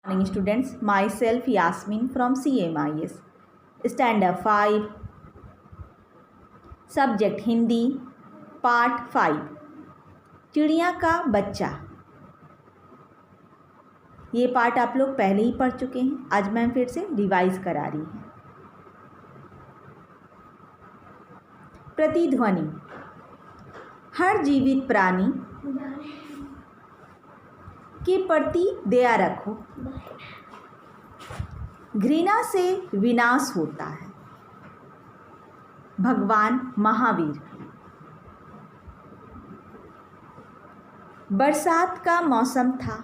Morning students, myself Yasmin from CMIS. Standard 5, Subject Hindi, Part 5, चिड़िया का बच्चा। ये पार्ट आप लोग पहले ही पढ़ चुके हैं, आज मैम फिर से रिवाइज करा रही हैं। प्रतिध्वनि, हर जीवित प्राणी के प्रति दया रखो, घृणा से विनाश होता है। भगवान महावीर। बरसात का मौसम था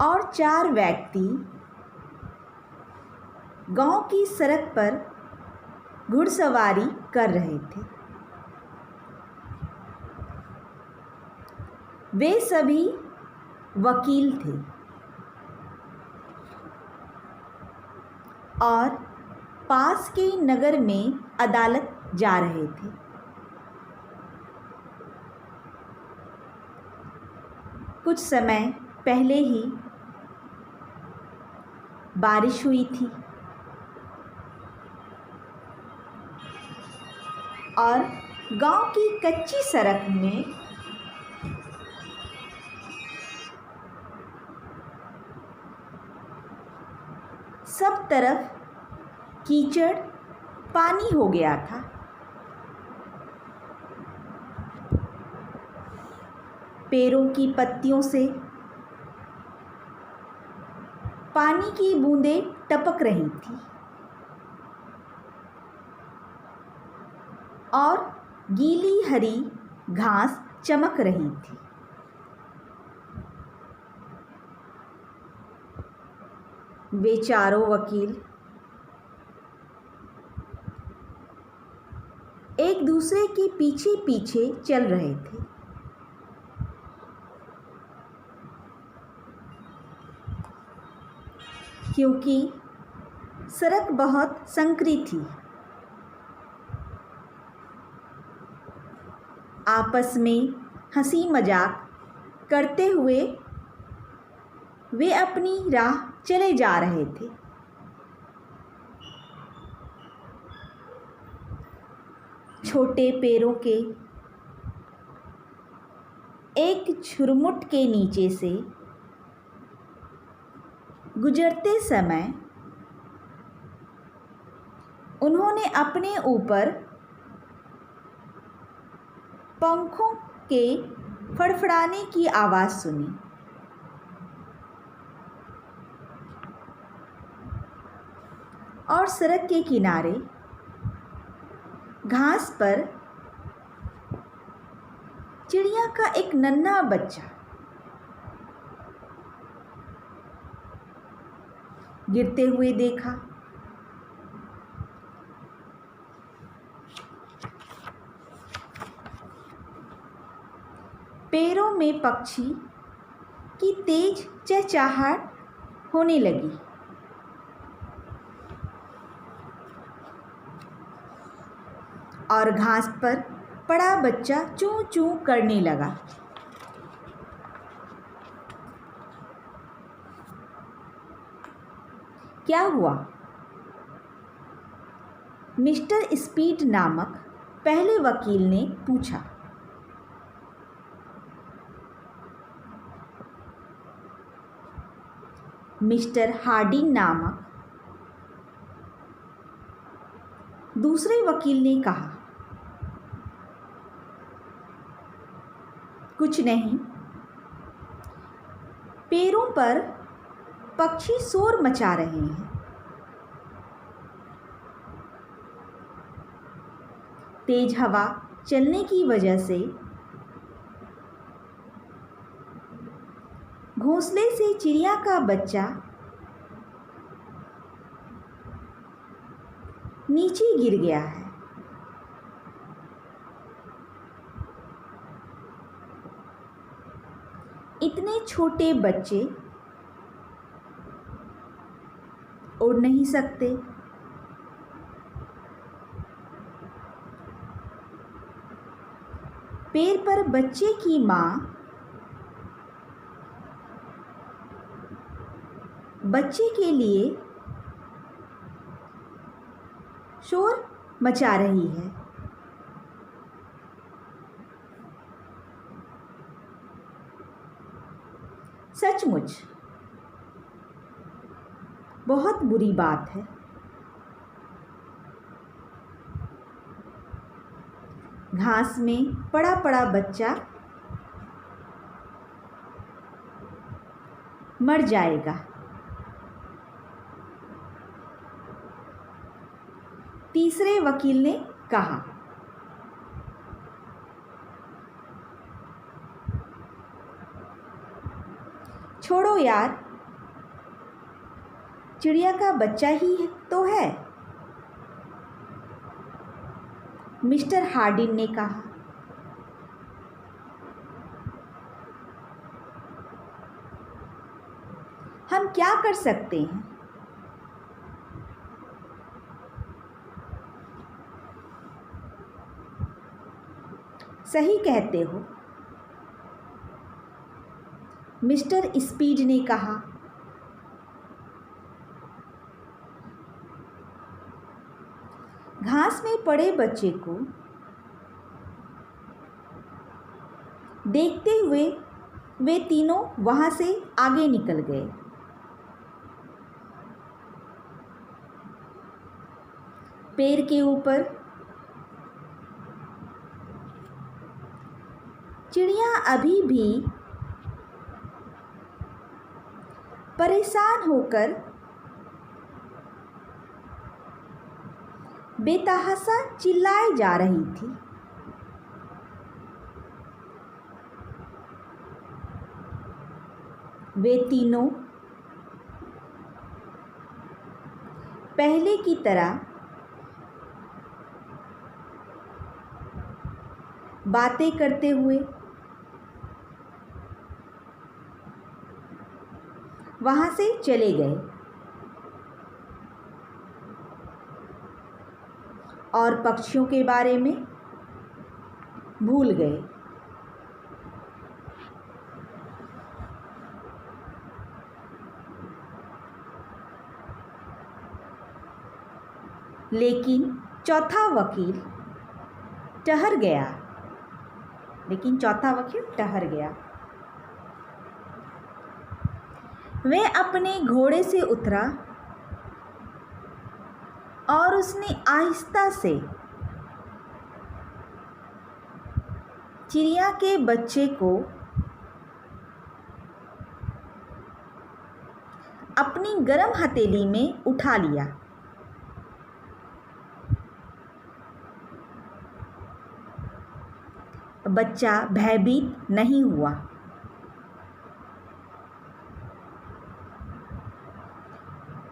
और 4 व्यक्ति गांव की सड़क पर घुड़सवारी कर रहे थे। वे सभी वकील थे और पास के नगर में अदालत जा रहे थे। कुछ समय पहले ही बारिश हुई थी और गांव की कच्ची सड़क में सब तरफ कीचड़ पानी हो गया था। पेड़ों की पत्तियों से पानी की बूंदें टपक रही थी और गीली हरी घास चमक रही थी। वे चारों वकील एक दूसरे के पीछे पीछे चल रहे थे। क्योंकि सड़क बहुत संकरी थी। आपस में हंसी मजाक करते हुए वे अपनी राह चले जा रहे थे। छोटे पेड़ों के एक झुरमुट के नीचे से गुजरते समय उन्होंने अपने ऊपर पंखों के फड़फड़ाने की आवाज़ सुनी। और सड़क के किनारे घास पर चिड़िया का एक नन्हा बच्चा गिरते हुए देखा। पैरों में पक्षी की तेज चहचहाहट होने लगी। और घास पर पड़ा बच्चा चूं चूं करने लगा। क्या हुआ? मिस्टर स्पीड नामक पहले वकील ने पूछा। मिस्टर हार्डिंग नामक दूसरे वकील ने कहा। कुछ नहीं, पेड़ों पर पक्षी शोर मचा रहे हैं। तेज हवा चलने की वजह से घोंसले से चिड़िया का बच्चा नीचे गिर गया है। इतने छोटे बच्चे उड़ नहीं सकते। पेड़ पर बच्चे की माँ बच्चे के लिए शोर मचा रही है। सचमुच बहुत बुरी बात है। घास में पड़ा पड़ा बच्चा मर जाएगा। तीसरे वकील ने कहा। छोड़ो यार, चिड़िया का बच्चा ही तो है, मिस्टर हार्डिन ने कहा। हम क्या कर सकते हैं? सही कहते हो, मिस्टर स्पीड ने कहा। घास में पड़े बच्चे को देखते हुए वे तीनों वहां से आगे निकल गए। पेड़ के ऊपर चिड़िया अभी भी परेशान होकर बेतहाशा चिल्लाए जा रही थी। वे तीनों पहले की तरह बातें करते हुए वहां से चले गए और पक्षियों के बारे में भूल गए। लेकिन चौथा वकील ठहर गया। वह अपने घोड़े से उतरा और उसने आहिस्ता से चिड़िया के बच्चे को अपनी गरम हथेली में उठा लिया। बच्चा भयभीत नहीं हुआ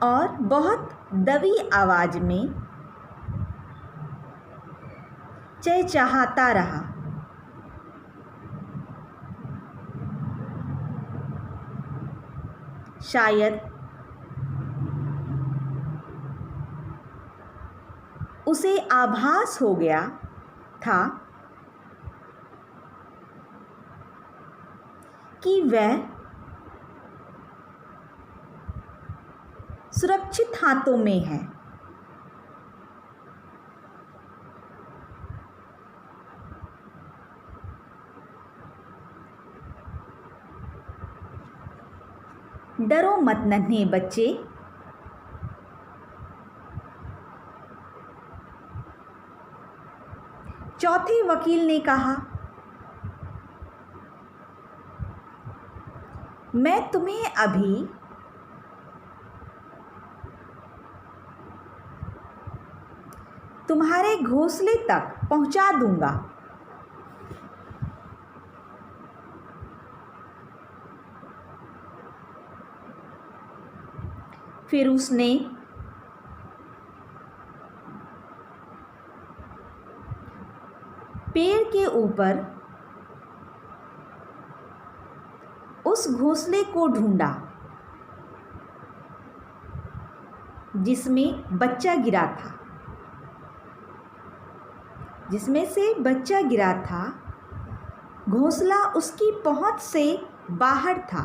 और बहुत दबी आवाज में चहचहाता रहा। शायद उसे आभास हो गया था कि वह सुरक्षित हाथों में है। डरो मत नन्हे बच्चे, चौथे वकील ने कहा। मैं तुम्हें अभी तुम्हारे घोंसले तक पहुंचा दूंगा। फिर उसने पेड़ के ऊपर उस घोंसले को ढूंढा जिसमें से बच्चा गिरा था। घोंसला उसकी पहुंच से बाहर था।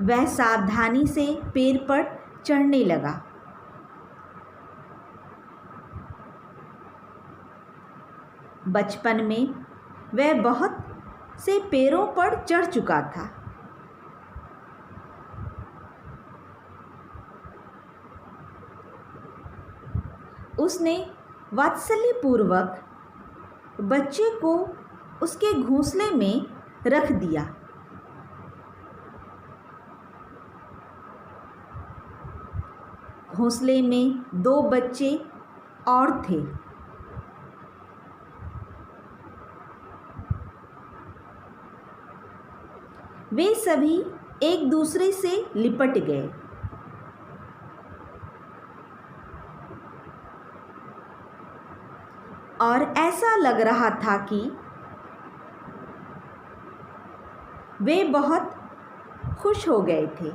वह सावधानी से पेड़ पर चढ़ने लगा। बचपन में वह बहुत से पेड़ों पर चढ़ चुका था। उसने वात्सल्यपूर्वक बच्चे को उसके घोंसले में रख दिया। घोंसले में 2 बच्चे और थे। वे सभी एक दूसरे से लिपट गए। और ऐसा लग रहा था कि वे बहुत खुश हो गए थे।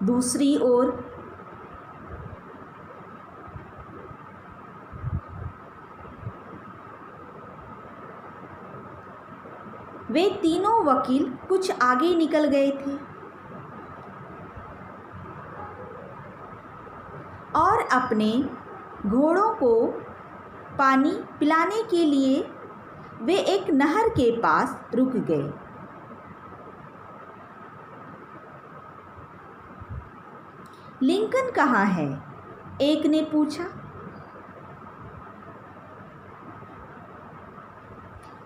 दूसरी ओर वे तीनों वकील कुछ आगे निकल गए थे और अपने घोड़ों को पानी पिलाने के लिए वे एक नहर के पास रुक गए। लिंकन कहाँ है? एक ने पूछा।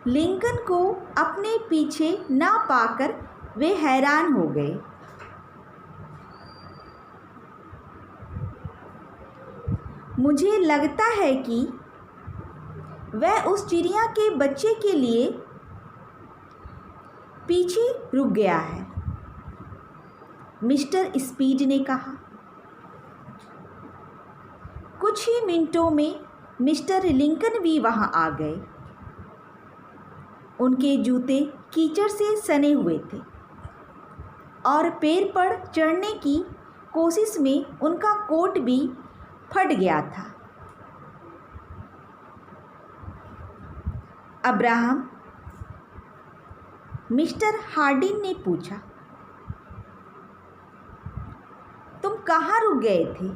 लिंकन को अपने पीछे ना पाकर वे हैरान हो गए। मुझे लगता है कि वह उस चिड़िया के बच्चे के लिए पीछे रुक गया है, मिस्टर स्पीड ने कहा। कुछ ही मिनटों में मिस्टर लिंकन भी वहां आ गए। उनके जूते कीचड़ से सने हुए थे और पेड़ पर चढ़ने की कोशिश में उनका कोट भी फट गया था। अब्राहम, मिस्टर हार्डिन ने पूछा, तुम कहाँ रुक गए थे?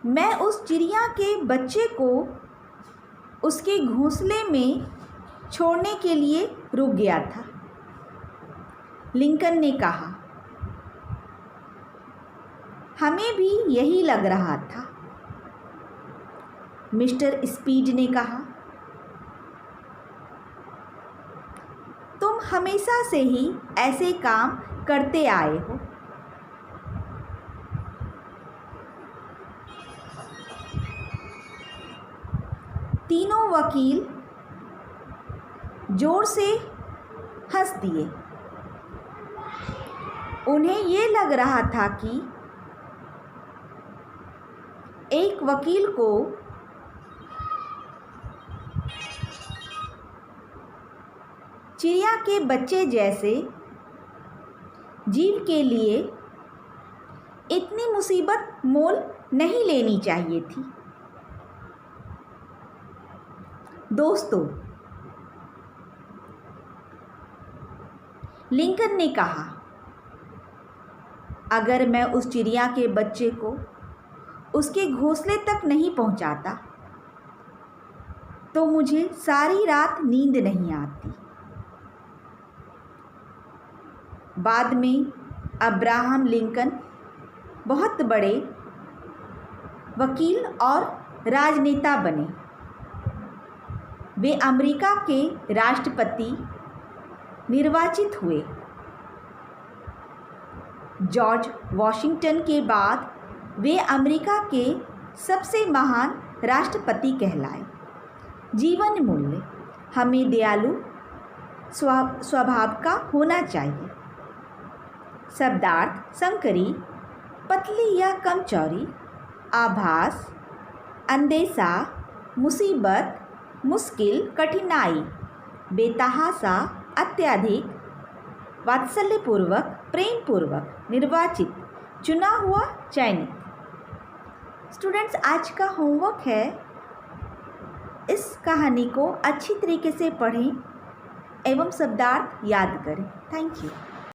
मैं उस चिड़िया के बच्चे को उसके घोंसले में छोड़ने के लिए रुक गया था, लिंकन ने कहा। हमें भी यही लग रहा था, मिस्टर स्पीड ने कहा। तुम हमेशा से ही ऐसे काम करते आए हो। तीनों वकील जोर से हंस दिए। उन्हें ये लग रहा था कि एक वकील को चिड़िया के बच्चे जैसे जीव के लिए इतनी मुसीबत मोल नहीं लेनी चाहिए थी। दोस्तों, लिंकन ने कहा, अगर मैं उस चिड़िया के बच्चे को उसके घोंसले तक नहीं पहुंचाता तो मुझे सारी रात नींद नहीं आती। बाद में अब्राहम लिंकन बहुत बड़े वकील और राजनेता बने। वे अमेरिका के राष्ट्रपति निर्वाचित हुए। जॉर्ज वॉशिंगटन के बाद वे अमेरिका के सबसे महान राष्ट्रपति कहलाए। जीवन मूल्य हमें दयालु स्वभाव का होना चाहिए। शब्दार्थ संकरी, पतली या कम चौड़ी, आभास, अंदेशा, मुसीबत, मुश्किल, कठिनाई, बेतहाशा, अत्यधिक, वात्सल्यपूर्वक, प्रेमपूर्वक, निर्वाचित, चुना हुआ, चयनित। स्टूडेंट्स, आज का होमवर्क है, इस कहानी को अच्छी तरीके से पढ़ें एवं शब्दार्थ याद करें। Thank you.